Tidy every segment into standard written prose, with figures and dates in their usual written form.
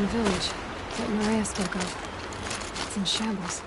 American village that Maria spoke of. It's in shambles.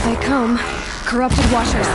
Here they come. Corrupted washers.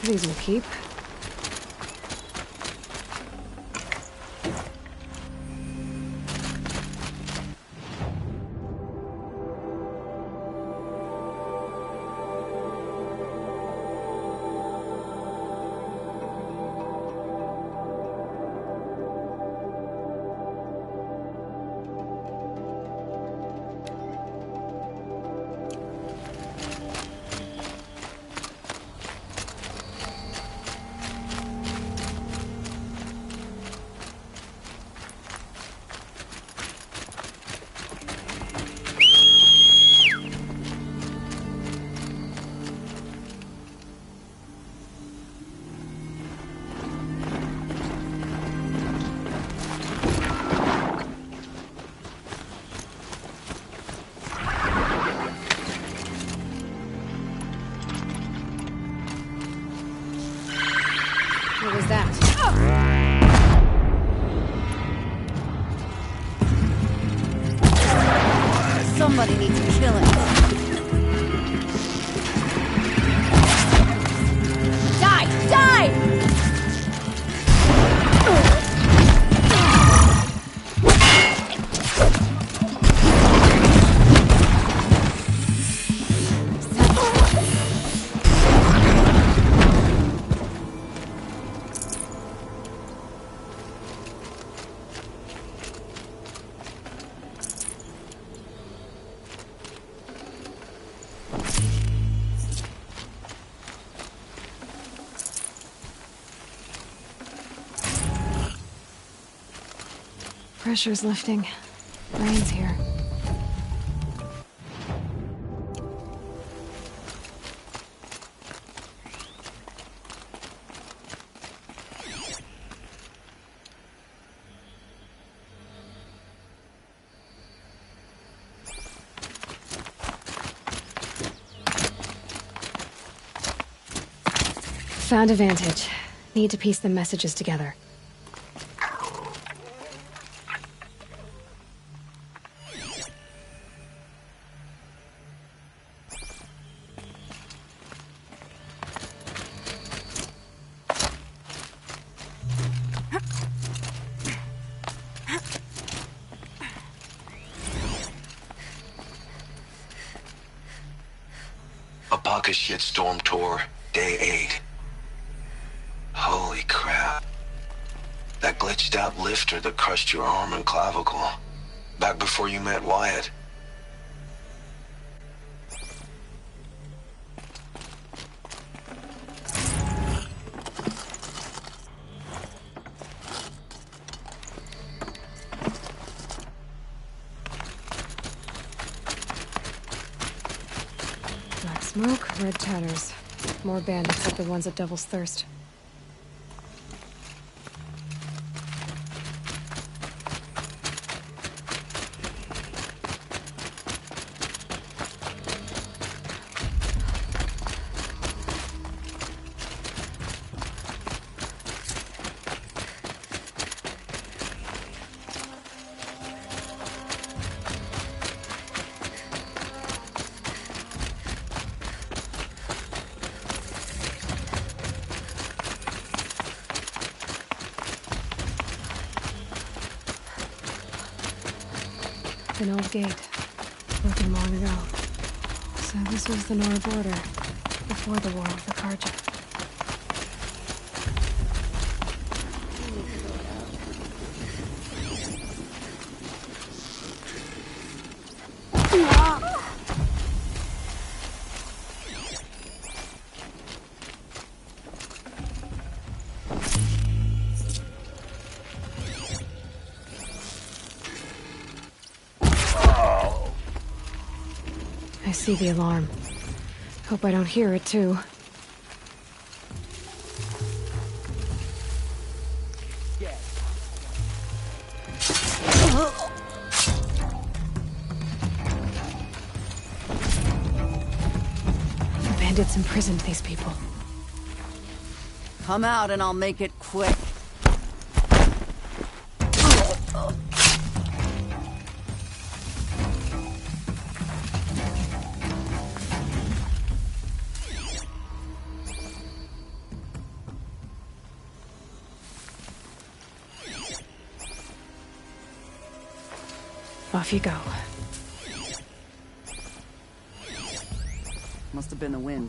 These will keep. What was that? Somebody needs to kill him. Die! Die! Pressure's lifting. Rain's here. Found a vantage. Need to piece the messages together. Abaka shitstorm tour, day 8. Holy crap. That glitched out lifter that crushed your arm and clavicle. Back before you met Wyatt. Black smoke, red tatters. More bandits like the ones at Devil's Thirst. An old gate, broken long ago. So this was the Nora border, before the war with the Karja. I see the alarm. Hope I don't hear it, too. The bandits imprisoned these people. Come out and I'll make it quick. Off you go. Must have been the wind.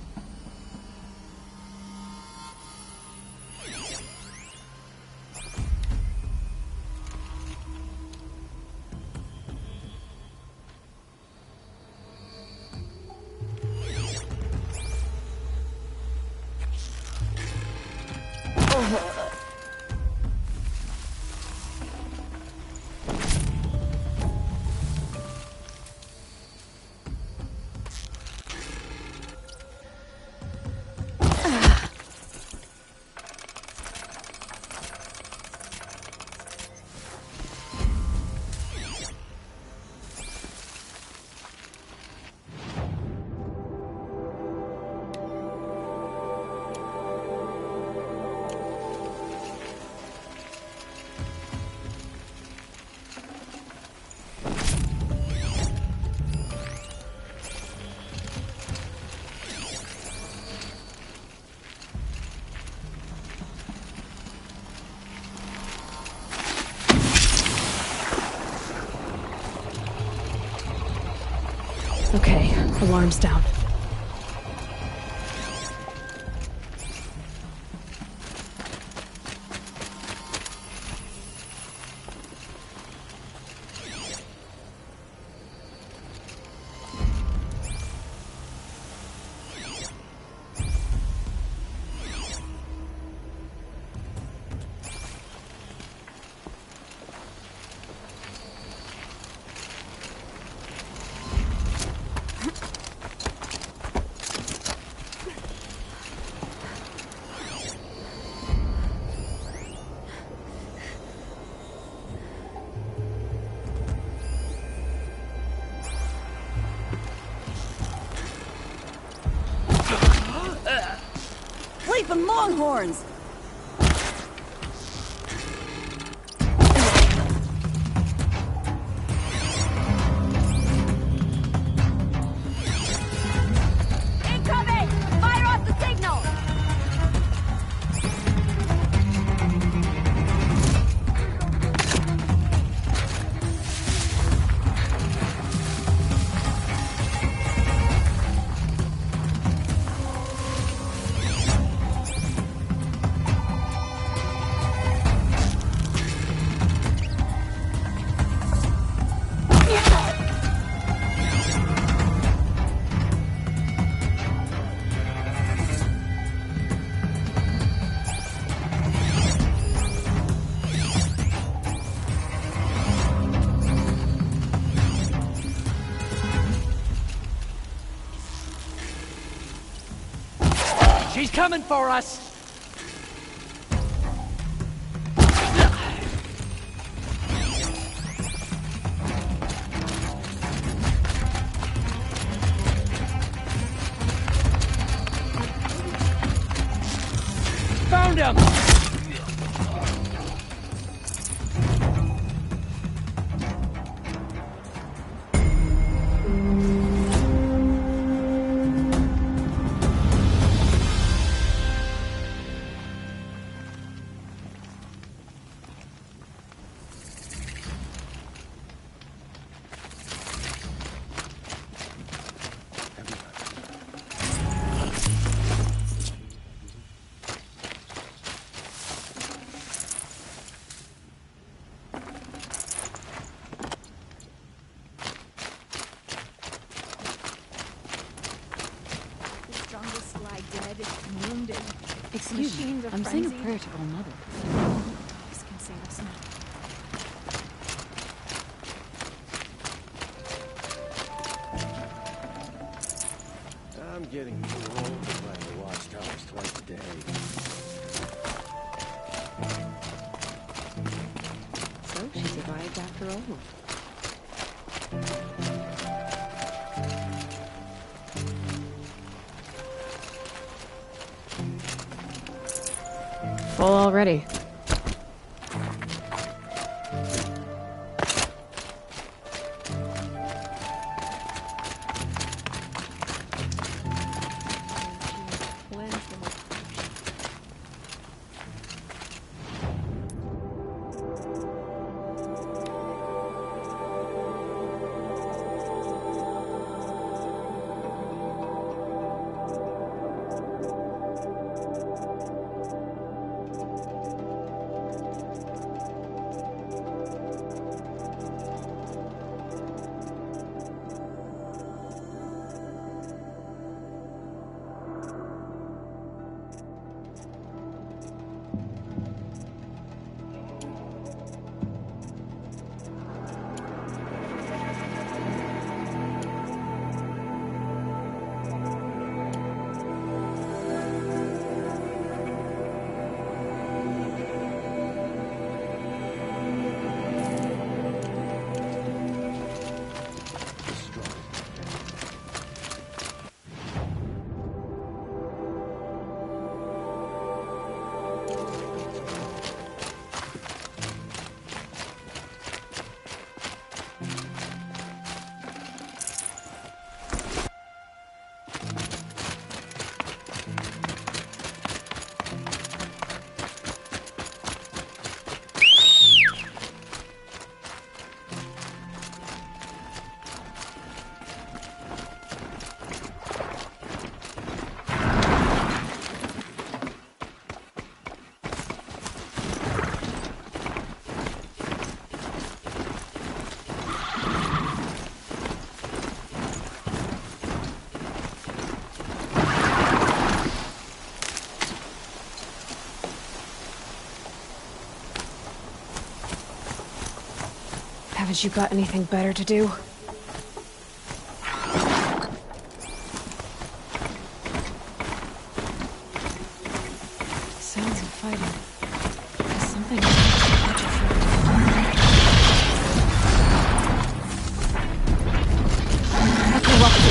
Okay, alarm's down. Sleeping longhorns! Incoming! Fire off the signal! She's coming for us! Found him! Excuse me, I'm saying a prayer to our mother. This can save us now. I'm getting too old to climb the watchtowers twice a day. So she survived after all. Full already. Haven't you got anything better to do? Sounds of fighting. There's something okay, welcome.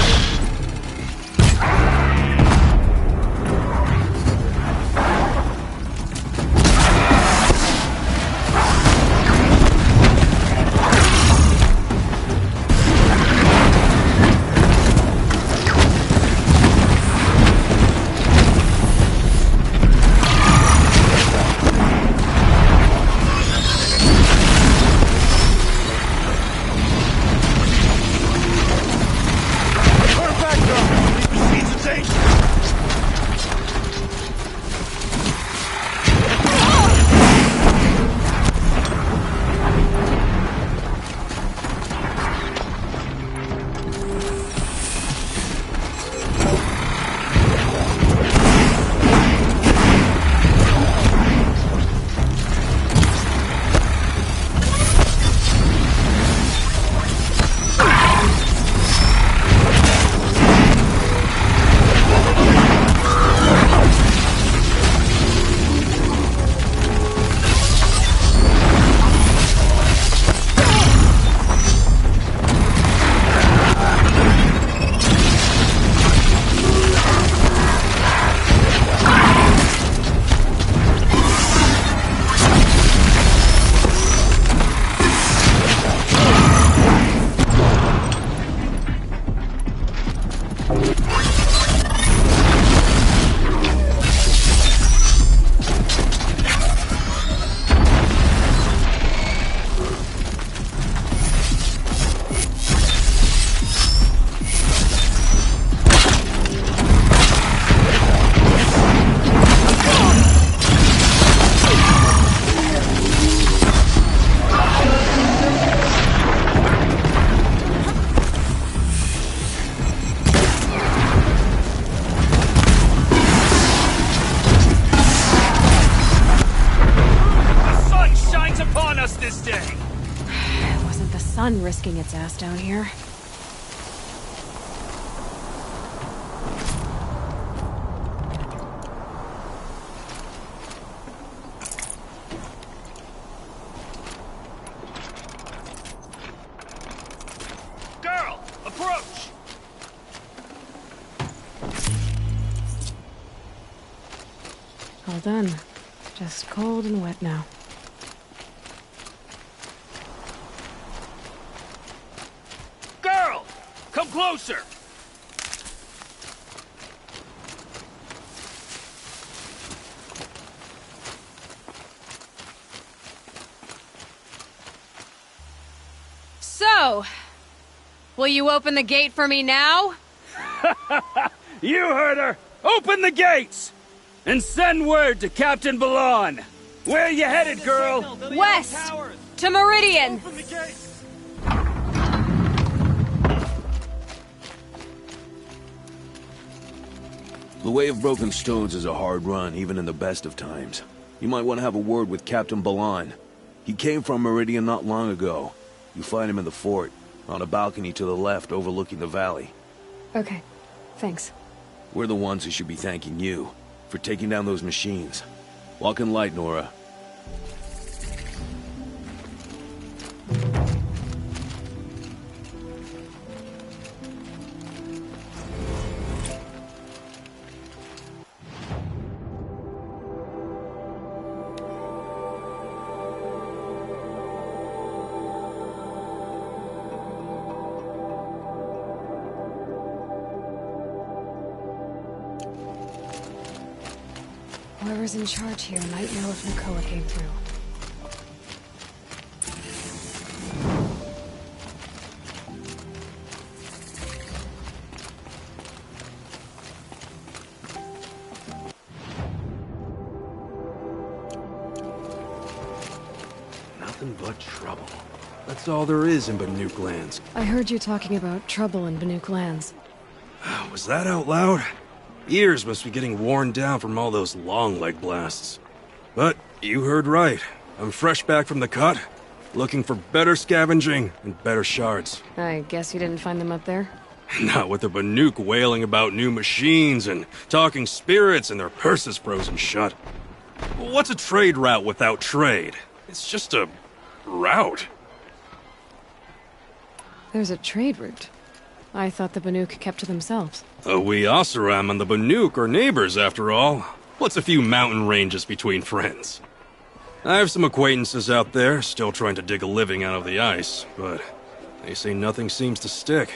Risking its ass down here. Girl, approach! All done. Just cold and wet now. Come closer! So, will you open the gate for me now? You heard her! Open the gates! And send word to Captain Balan! Where are you headed, girl? West! To Meridian! The Way of Broken Stones is a hard run, even in the best of times. You might want to have a word with Captain Balan. He came from Meridian not long ago. You find him in the fort, on a balcony to the left overlooking the valley. Okay, thanks. We're the ones who should be thanking you for taking down those machines. Walk in light, Nora. Whoever's in charge here might know if Nakoa came through. Nothing but trouble. That's all there is in Banuk lands. I heard you talking about trouble in Banuk lands. Was that out loud? Ears must be getting worn down from all those long leg blasts. But you heard right. I'm fresh back from the cut, looking for better scavenging and better shards. I guess you didn't find them up there? Not with the Banuk wailing about new machines and talking spirits and their purses frozen shut. What's a trade route without trade? It's just a route. There's a trade route. I thought the Banuk kept to themselves. We Oseram and the Banuk are neighbors, after all. What's a few mountain ranges between friends? I have some acquaintances out there, still trying to dig a living out of the ice, but they say nothing seems to stick.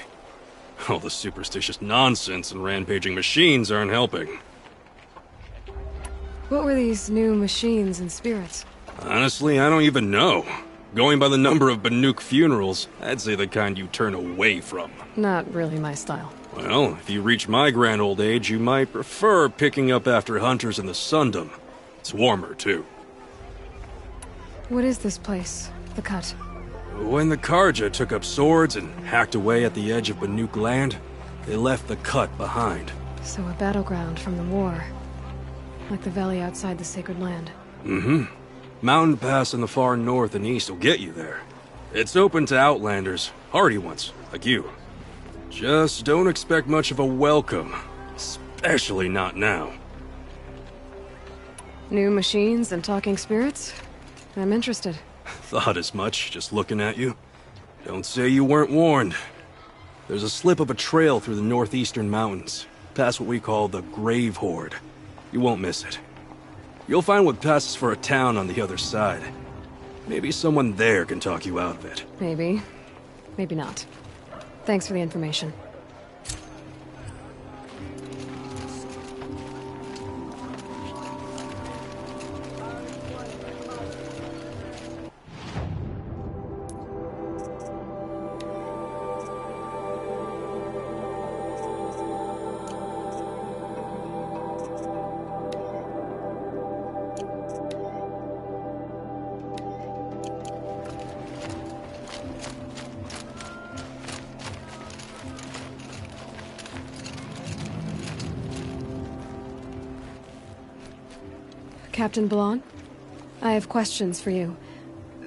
All the superstitious nonsense and rampaging machines aren't helping. What were these new machines and spirits? Honestly, I don't even know. Going by the number of Banuk funerals, I'd say the kind you turn away from. Not really my style. Well, if you reach my grand old age, you might prefer picking up after hunters in the Sundom. It's warmer, too. What is this place? The Cut? When the Karja took up swords and hacked away at the edge of Banuk land, they left the Cut behind. So a battleground from the war. Like the valley outside the Sacred Land. Mm-hmm. Mountain Pass in the far north and east will get you there. It's open to outlanders, hardy ones, like you. Just don't expect much of a welcome. Especially not now. New machines and talking spirits? I'm interested. Thought as much, just looking at you. Don't say you weren't warned. There's a slip of a trail through the northeastern mountains, past what we call the Grave Horde. You won't miss it. You'll find what passes for a town on the other side. Maybe someone there can talk you out of it. Maybe. Maybe not. Thanks for the information. Captain Ballon? I have questions for you.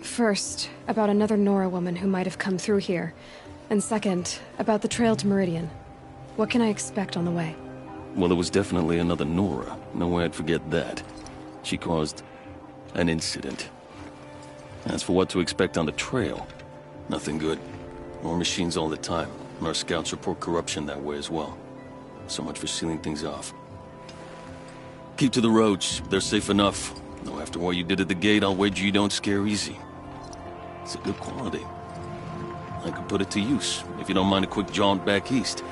First, about another Nora woman who might have come through here. And second, about the trail to Meridian. What can I expect on the way? Well, there was definitely another Nora. No way I'd forget that. She caused an incident. As for what to expect on the trail, nothing good. More machines all the time, and our scouts report corruption that way as well. So much for sealing things off. Keep to the roads. They're safe enough. Though after what you did at the gate, I'll wager you don't scare easy. It's a good quality. I could put it to use, if you don't mind a quick jaunt back east.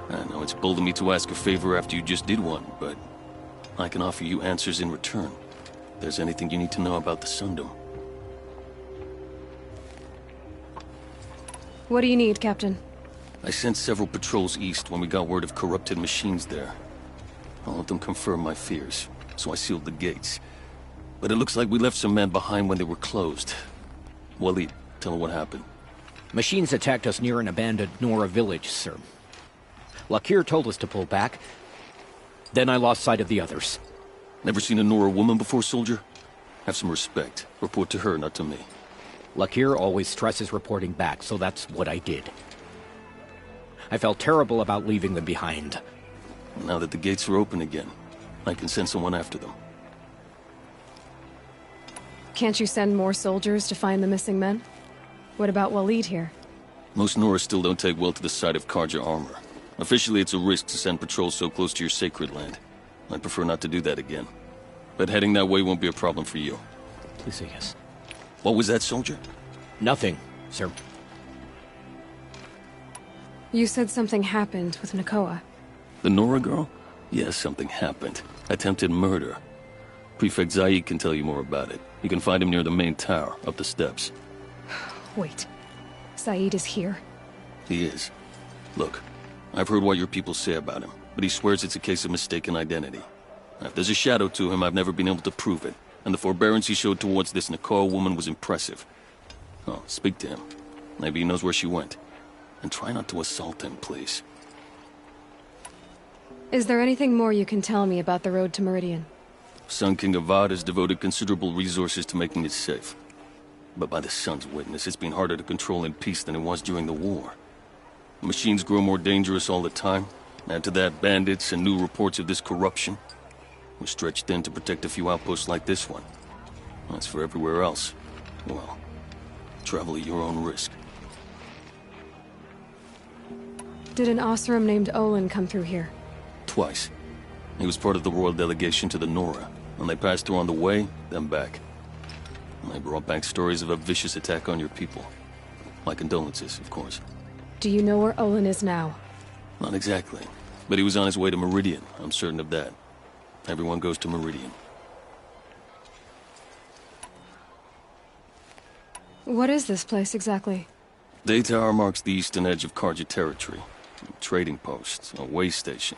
I know it's bold of me to ask a favor after you just did one, but I can offer you answers in return. If there's anything you need to know about the Sundom. What do you need, Captain? I sent several patrols east when we got word of corrupted machines there. All of them confirmed my fears, so I sealed the gates. But it looks like we left some men behind when they were closed. Waleed, tell her what happened. Machines attacked us near an abandoned Nora village, sir. Lakir told us to pull back. Then I lost sight of the others. Never seen a Nora woman before, soldier? Have some respect. Report to her, not to me. Lakir always stresses reporting back, so that's what I did. I felt terrible about leaving them behind. Now that the gates are open again, I can send someone after them. Can't you send more soldiers to find the missing men? What about Waleed here? Most Nora still don't take well to the sight of Karja armor. Officially, it's a risk to send patrols so close to your sacred land. I'd prefer not to do that again. But heading that way won't be a problem for you. Please say yes. What was that, soldier? Nothing, sir. You said something happened with Nakoa. The Nora girl? Yes, something happened. Attempted murder. Prefect Zaid can tell you more about it. You can find him near the main tower, up the steps. Wait. Saeed is here? He is. Look, I've heard what your people say about him, but he swears it's a case of mistaken identity. Now, if there's a shadow to him, I've never been able to prove it, and the forbearance he showed towards this Nakoa woman was impressive. Oh, speak to him. Maybe he knows where she went. And try not to assault him, please. Is there anything more you can tell me about the road to Meridian? Sun King Avad has devoted considerable resources to making it safe. But by the sun's witness, it's been harder to control in peace than it was during the war. Machines grow more dangerous all the time. Add to that bandits and new reports of this corruption. We're stretched thin to protect a few outposts like this one. As for everywhere else, well, travel at your own risk. Did an Oseram named Olin come through here? Twice. He was part of the royal delegation to the Nora, and they passed through on the way, then back. And they brought back stories of a vicious attack on your people. My condolences, of course. Do you know where Olin is now? Not exactly, but he was on his way to Meridian, I'm certain of that. Everyone goes to Meridian. What is this place exactly? Daytower marks the eastern edge of Carja territory. A trading post, a way station.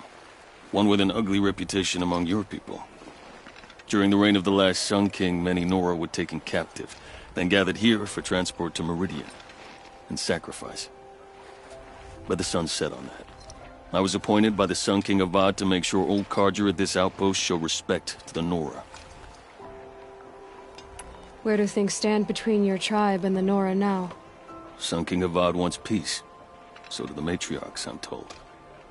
One with an ugly reputation among your people. During the reign of the last Sun King, many Nora were taken captive, then gathered here for transport to Meridian, and sacrifice. But the sun set on that. I was appointed by the Sun King Avad to make sure old Carja at this outpost show respect to the Nora. Where do things stand between your tribe and the Nora now? Sun King Avad wants peace. So do the matriarchs, I'm told.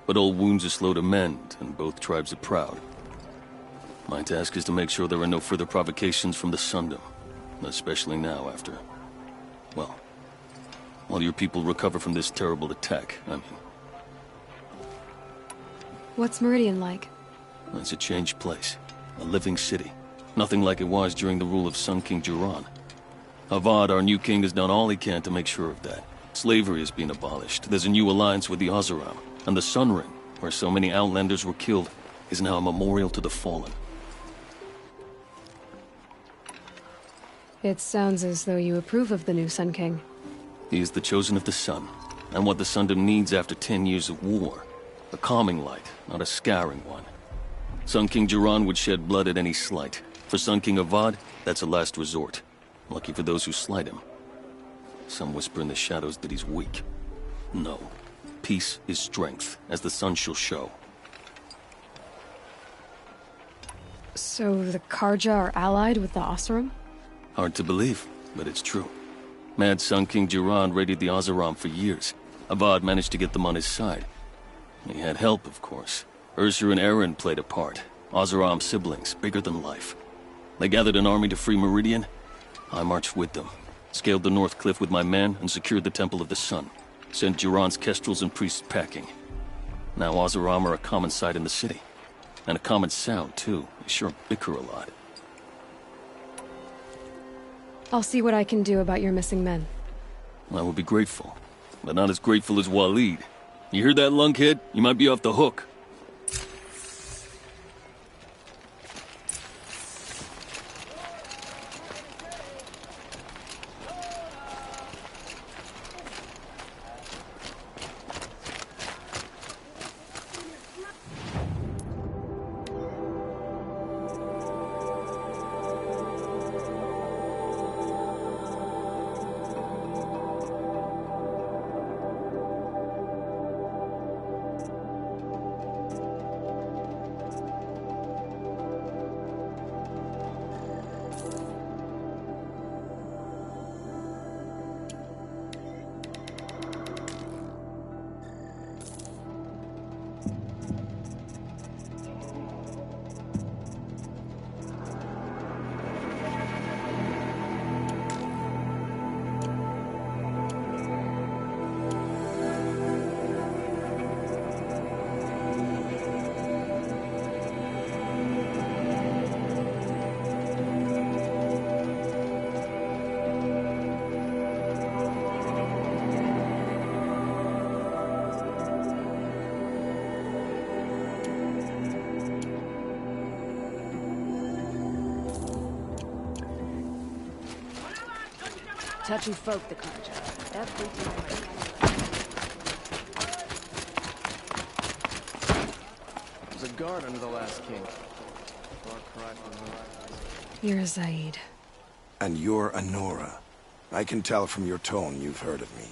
But old wounds are slow to mend, and both tribes are proud. My task is to make sure there are no further provocations from the Sundom. Especially now after... well, while your people recover from this terrible attack, I mean. What's Meridian like? It's a changed place. A living city. Nothing like it was during the rule of Sun King Jiran. Avad, our new king, has done all he can to make sure of that. Slavery has been abolished. There's a new alliance with the Oseram. And the Sun Ring, where so many Outlanders were killed, is now a memorial to the fallen. It sounds as though you approve of the new Sun King. He is the chosen of the sun, and what the Sundom needs after 10 years of war. A calming light, not a scouring one. Sun King Jiran would shed blood at any slight. For Sun King Avad, that's a last resort. Lucky for those who slight him. Some whisper in the shadows that he's weak. No. Peace is strength, as the sun shall show. So the Carja are allied with the Oseram? Hard to believe, but it's true. Mad Sun King Jiran raided the Oseram for years. Avad managed to get them on his side. He had help, of course. Ursur and Eren played a part. Oseram siblings, bigger than life. They gathered an army to free Meridian. I marched with them. Scaled the North Cliff with my men and secured the Temple of the Sun. Sent Jiran's kestrels and priests packing. Now Oseram are a common sight in the city. And a common sound, too. They sure bicker a lot. I'll see what I can do about your missing men. I will be grateful. But not as grateful as Waleed. You hear that, lunkhead? You might be off the hook. Touchy folk, the Carja. Every time. There's a guard under the last king. Far cry from the right. You're Zaid. And you're a Nora. I can tell from your tone you've heard of me.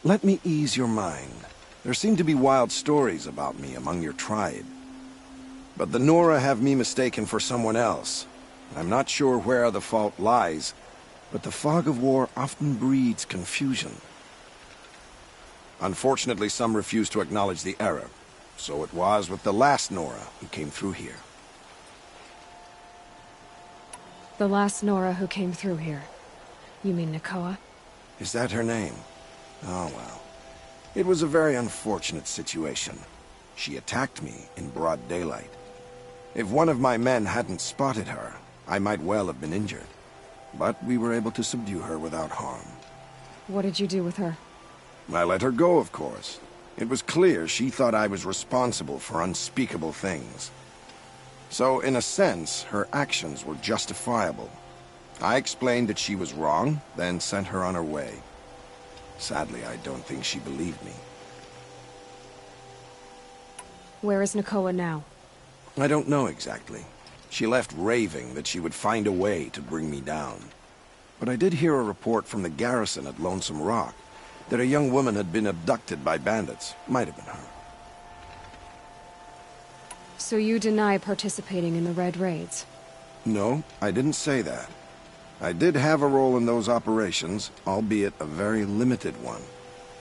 Let me ease your mind. There seem to be wild stories about me among your tribe. But the Nora have me mistaken for someone else. I'm not sure where the fault lies, but the fog of war often breeds confusion. Unfortunately, some refuse to acknowledge the error. So it was with the last Nora who came through here. The last Nora who came through here. You mean Nakoa? Is that her name? Oh, well. It was a very unfortunate situation. She attacked me in broad daylight. If one of my men hadn't spotted her, I might well have been injured. But we were able to subdue her without harm. What did you do with her? I let her go, of course. It was clear she thought I was responsible for unspeakable things. So, in a sense, her actions were justifiable. I explained that she was wrong, then sent her on her way. Sadly, I don't think she believed me. Where is Nakoa now? I don't know exactly. She left raving that she would find a way to bring me down. But I did hear a report from the garrison at Lonesome Rock that a young woman had been abducted by bandits. Might have been her. So you deny participating in the Red Raids? No, I didn't say that. I did have a role in those operations, albeit a very limited one.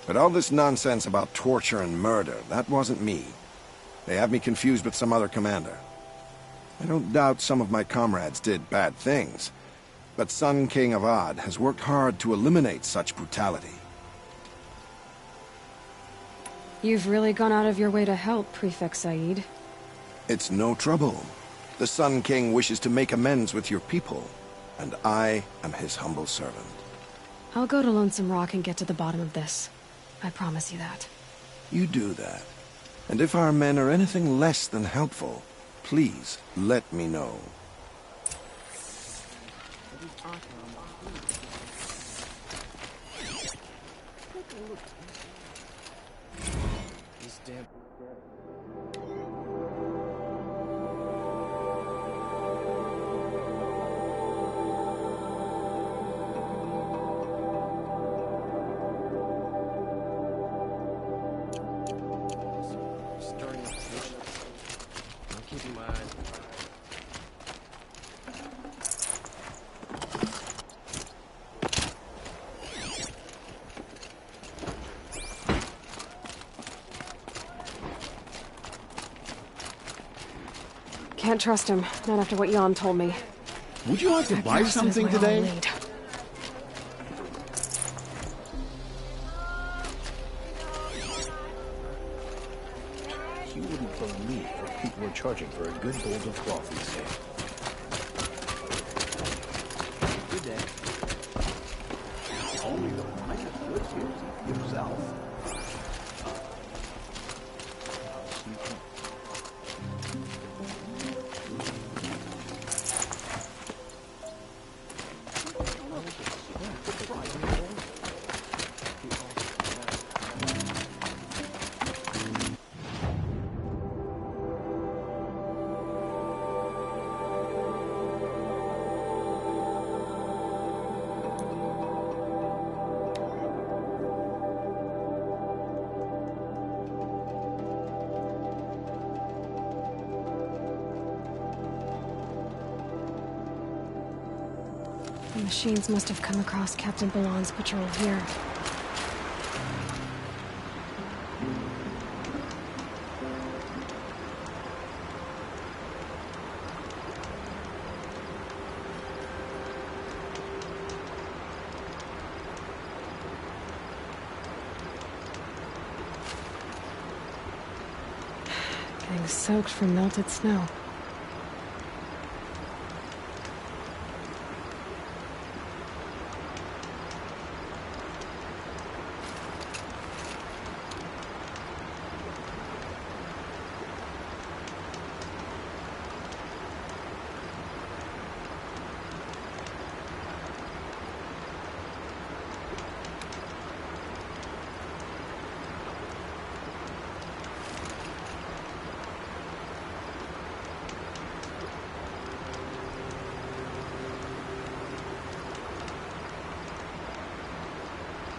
But all this nonsense about torture and murder, that wasn't me. They have me confused with some other commander. I don't doubt some of my comrades did bad things, but Sun King Avad has worked hard to eliminate such brutality. You've really gone out of your way to help, Prefect Said. It's no trouble. The Sun King wishes to make amends with your people, and I am his humble servant. I'll go to Lonesome Rock and get to the bottom of this. I promise you that. You do that. And if our men are anything less than helpful, please let me know. Can't trust him, not after what Jan told me. Would you like to buy something today? You wouldn't believe what people are charging for a good bolt of cloth these days. Good day. Only the finest goods here yourself. The machines must have come across Captain Balon's patrol here. Getting soaked from melted snow.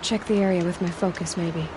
Check the area with my focus, maybe.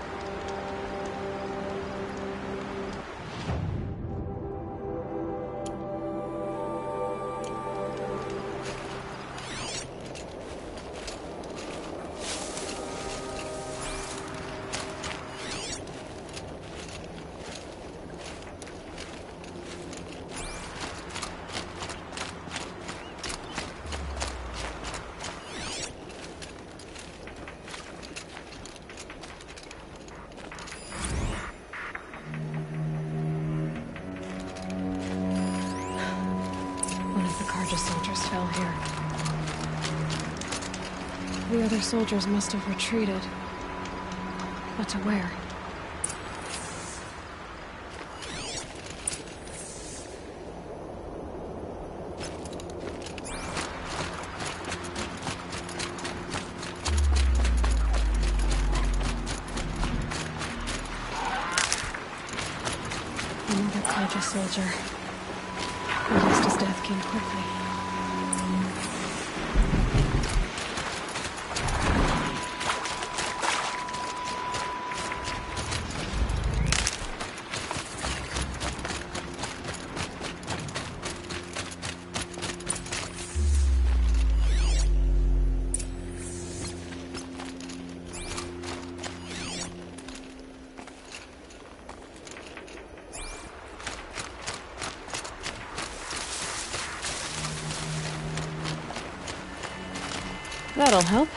Carja soldiers fell here. The other soldiers must have retreated. But to where? Another Carja soldier. At least his death came quickly. That'll help.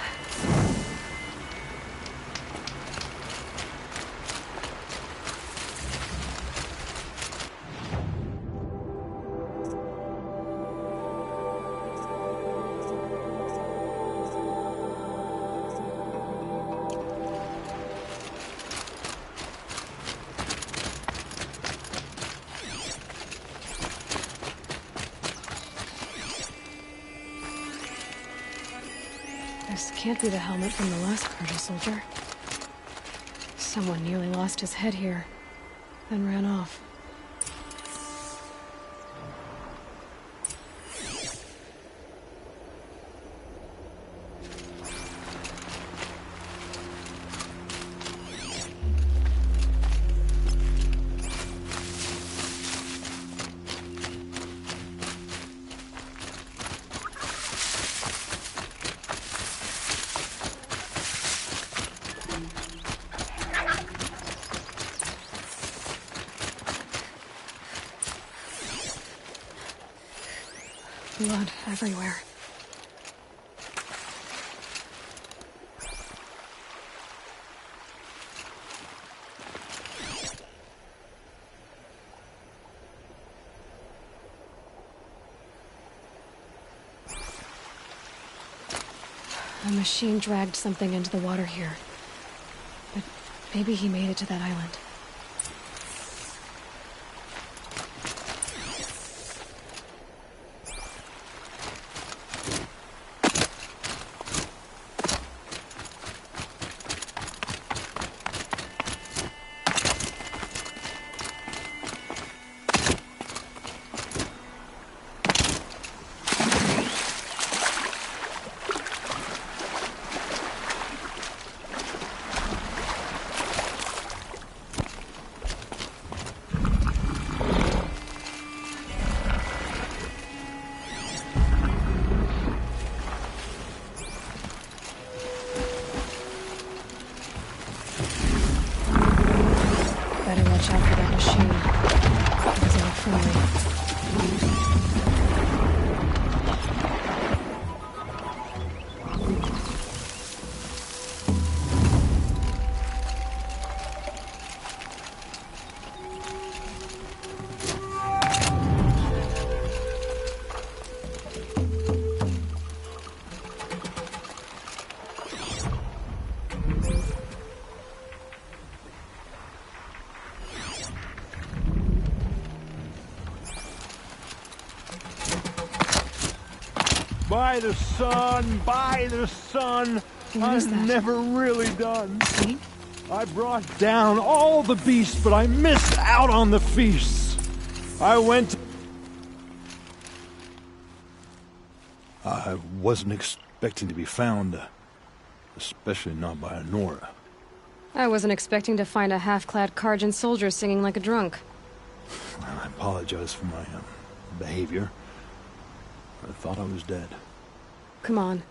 This can't be the helmet from the last Carja soldier. Someone nearly lost his head here, then ran off. Blood everywhere. A machine dragged something into the water here. But maybe he made it to that island. Watch out for that machine. It was all friendly. By the sun, by the sun. I'm never really done. See? I brought down all the beasts, but I missed out on the feasts. I wasn't expecting to be found, especially not by Nora. I wasn't expecting to find a half-clad Carjan soldier singing like a drunk. I apologize for my behavior. I thought I was dead. Come on.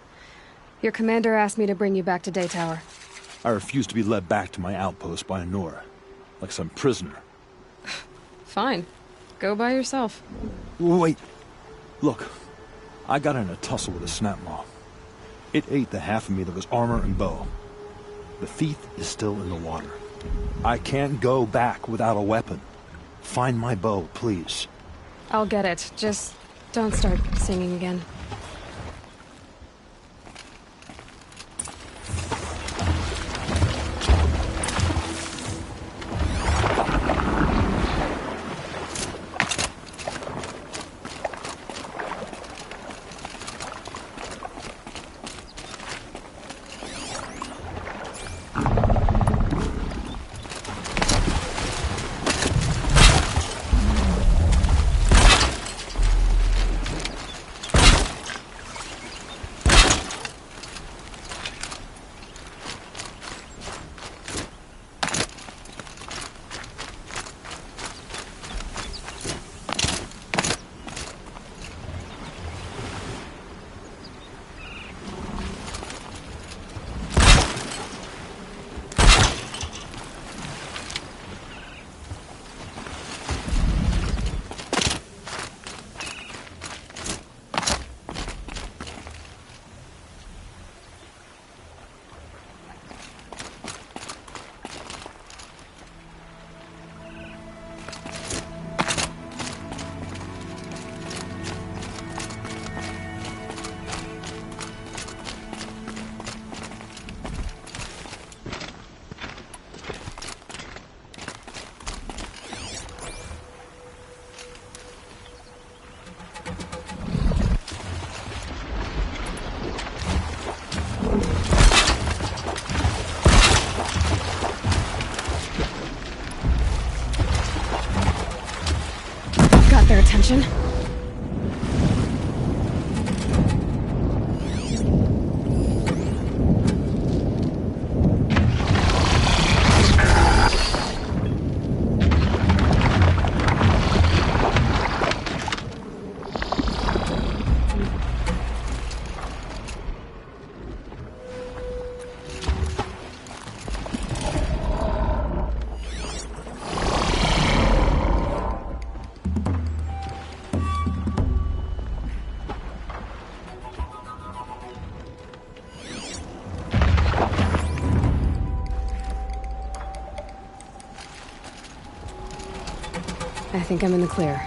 Your commander asked me to bring you back to Daytower. I refused to be led back to my outpost by Nora, like some prisoner. Fine. Go by yourself. Wait. Look. I got in a tussle with a snapmaw. It ate the half of me that was armor and bow. The thief is still in the water. I can't go back without a weapon. Find my bow, please. I'll get it. Just Don't start singing again. Their attention. I think I'm in the clear.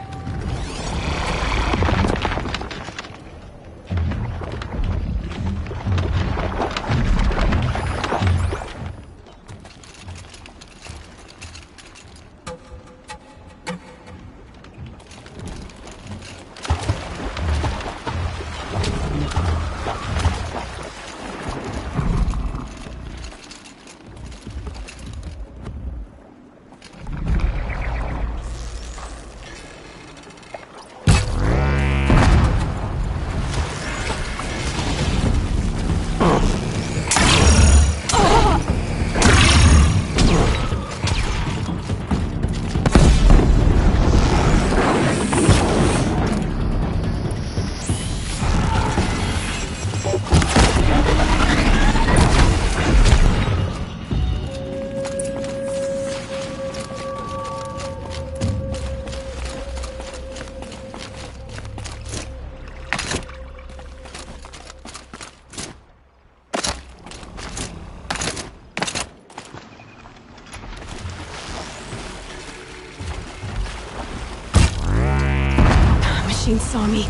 Machine saw me.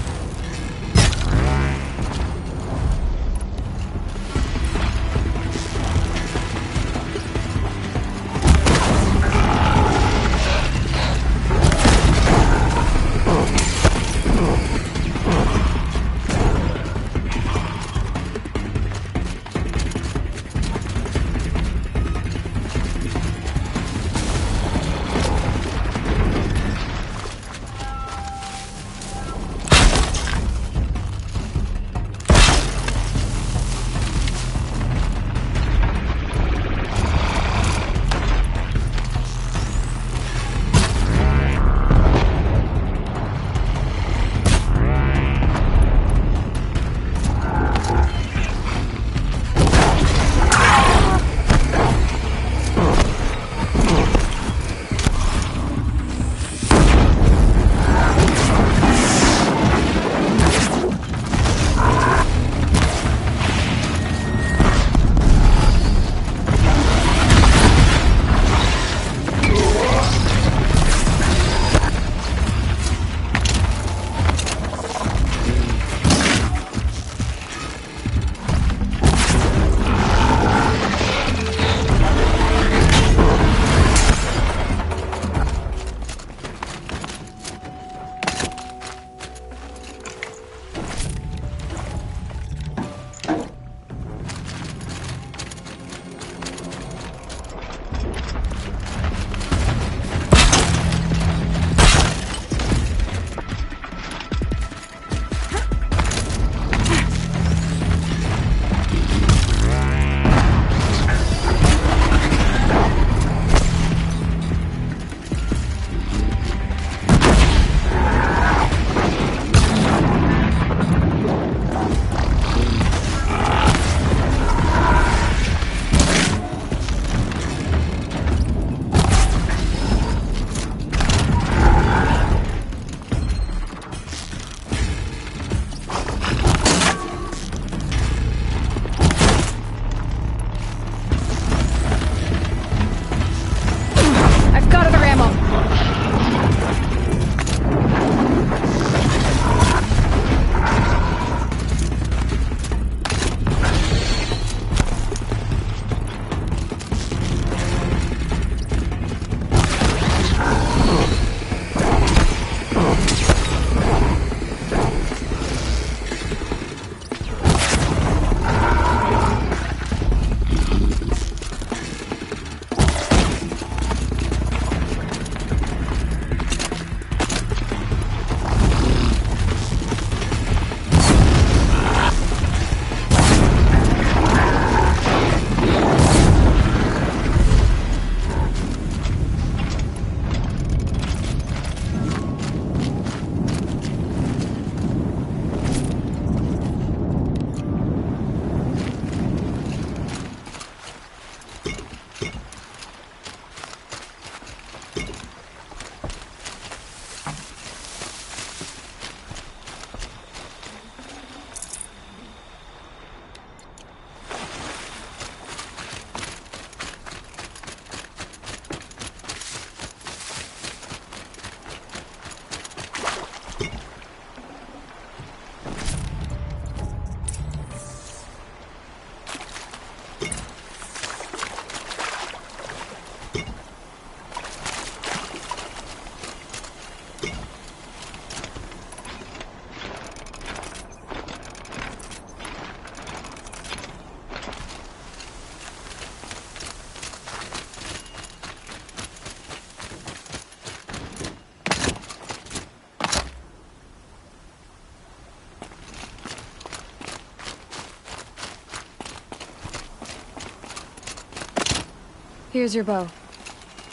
Here's your bow.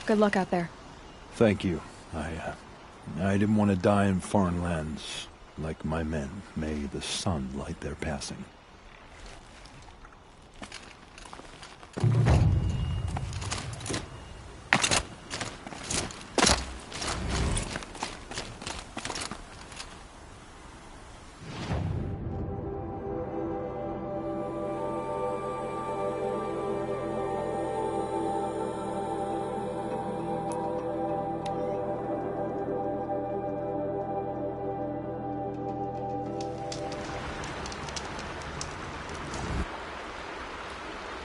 Good luck out there. Thank you. I didn't want to die in foreign lands. Like my men, may the sun light their passing.